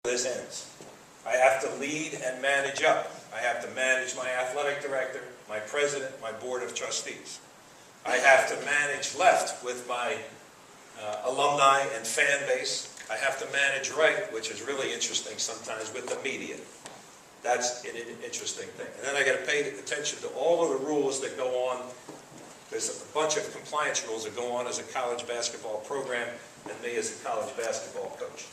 this ends. I have to lead and manage up. I have to manage my athletic director, my president, my board of trustees. I have to manage left with my alumni and fan base. I have to manage right, which is really interesting sometimes, with the media. That's an interesting thing. And then I got to pay attention to all of the rules that go on. There's a bunch of compliance rules that go on as a college basketball program and me as a college basketball coach.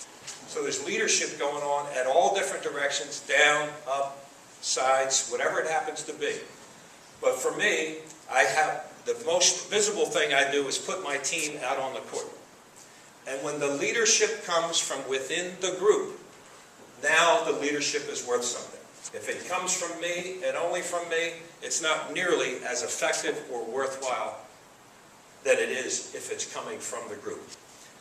So there's leadership going on at all different directions, down, up, sides, whatever it happens to be. But for me, I have the most visible thing I do is put my team out on the court. And when the leadership comes from within the group, now the leadership is worth something. If it comes from me and only from me, it's not nearly as effective or worthwhile than it is if it's coming from the group.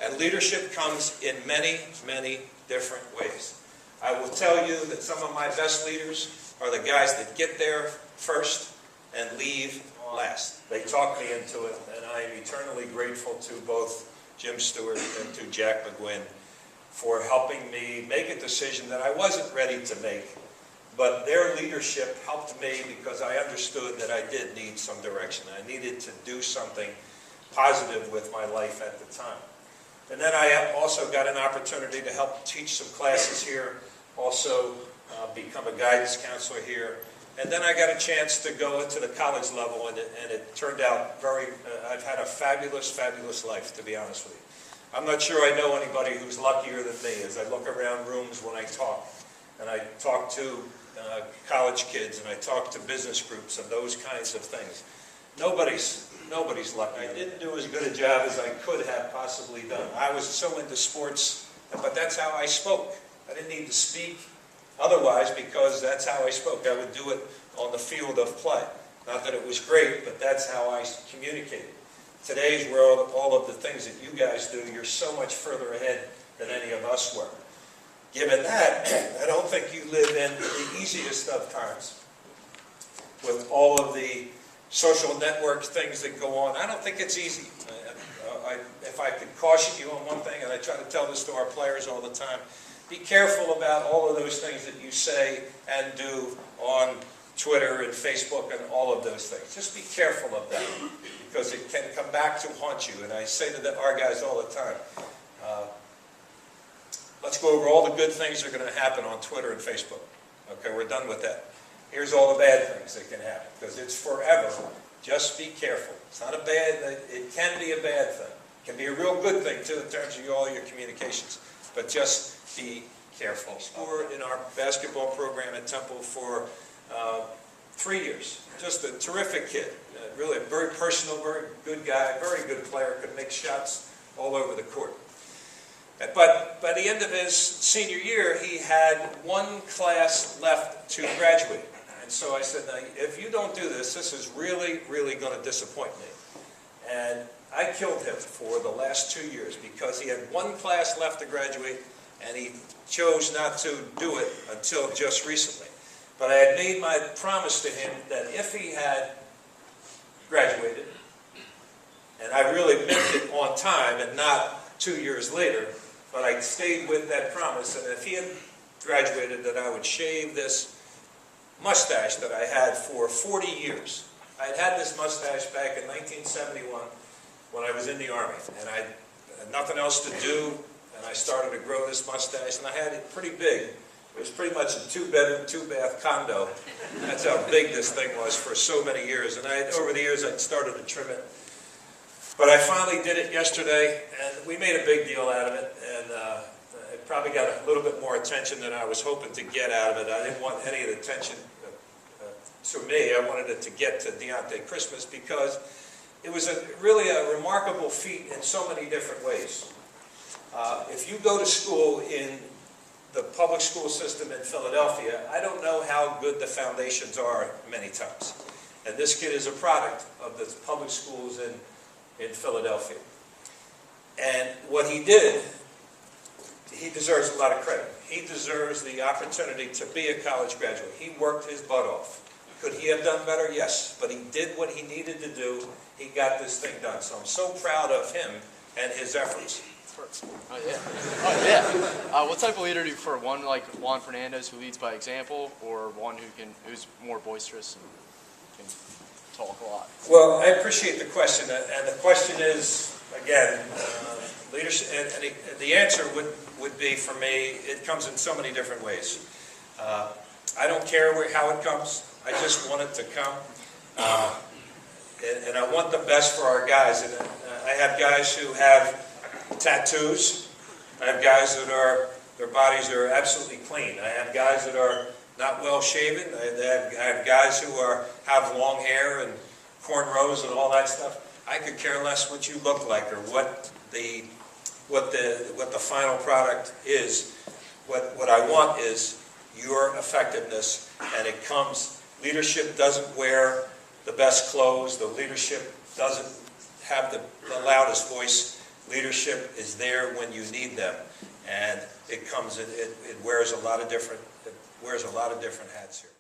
And leadership comes in many, many different ways. I will tell you that some of my best leaders are the guys that get there first and leave last. They talk me into it, and I am eternally grateful to both Jim Stewart and to Jack McGuinn for helping me make a decision that I wasn't ready to make. But their leadership helped me because I understood that I did need some direction. I needed to do something positive with my life at the time. And then I also got an opportunity to help teach some classes here, also become a guidance counselor here. And then I got a chance to go into the college level, and it turned out I've had a fabulous, fabulous life, to be honest with you. I'm not sure I know anybody who's luckier than me as I look around rooms when I talk. And I talk to college kids, and I talk to business groups and those kinds of things. Nobody's lucky. I didn't do as good a job as I could have possibly done. I was so into sports, but that's how I spoke. I didn't need to speak otherwise because that's how I spoke. I would do it on the field of play. Not that it was great, but that's how I communicated. Today's world, all of the things that you guys do, you're so much further ahead than any of us were. Given that, I don't think you live in the easiest of times with all of the social network things that go on. I don't think it's easy. If I could caution you on one thing, and I try to tell this to our players all the time, be careful about all of those things that you say and do on Twitter and Facebook and all of those things. Just be careful of that because it can come back to haunt you. And I say to our guys all the time, let's go over all the good things that are going to happen on Twitter and Facebook. Okay, we're done with that. Here's all the bad things that can happen, because it's forever. Just be careful. It's not a bad, it can be a bad thing. It can be a real good thing, too, in terms of all your communications. But just be careful. We're in our basketball program at Temple for 3 years. Just a terrific kid. Really a very personal, very good guy, very good player, could make shots all over the court. But by the end of his senior year, he had one class left to graduate. And so I said, now, if you don't do this, this is really, really going to disappoint me. And I killed him for the last 2 years because he had one class left to graduate, and he chose not to do it until just recently. But I had made my promise to him that if he had graduated, and I really meant it on time and not 2 years later, but I stayed with that promise, and if he had graduated, that I would shave this mustache that I had for 40 years. I had had this mustache back in 1971 when I was in the Army, and I had nothing else to do, and I started to grow this mustache, and I had it pretty big. It was pretty much a 2-bedroom, 2-bath condo. That's how big this thing was for so many years, and over the years I started to trim it. But I finally did it yesterday, and we made a big deal out of it, and it probably got a little bit more attention than I was hoping to get out of it. I didn't want any of the attention to me. I wanted it to get to Deontay Christmas because it was really a remarkable feat in so many different ways. If you go to school in the public school system in Philadelphia, I don't know how good the foundations are many times. And this kid is a product of the public schools in Philadelphia. And what he did, he deserves a lot of credit. He deserves the opportunity to be a college graduate. He worked his butt off. Could he have done better? Yes. But he did what he needed to do. He got this thing done. So I'm so proud of him and his efforts. Oh, yeah. Oh, yeah. What type of leader do you prefer? One like Juan Fernandez, who leads by example, or one who's more boisterous and can talk a lot? Well, I appreciate the question, and the question is, again, leadership, and the answer would be, for me, it comes in so many different ways. I don't care how it comes. I just want it to come. And I want the best for our guys. And I have guys who have tattoos. I have guys that their bodies are absolutely clean. I have guys that are not well shaven. I have guys who have long hair and cornrows and all that stuff. I could care less what you look like or what the final product is. What I want is your effectiveness, and it comes. Leadership doesn't wear the best clothes. The leadership doesn't have the loudest voice. Leadership is there when you need them, and it wears a lot of different hats here.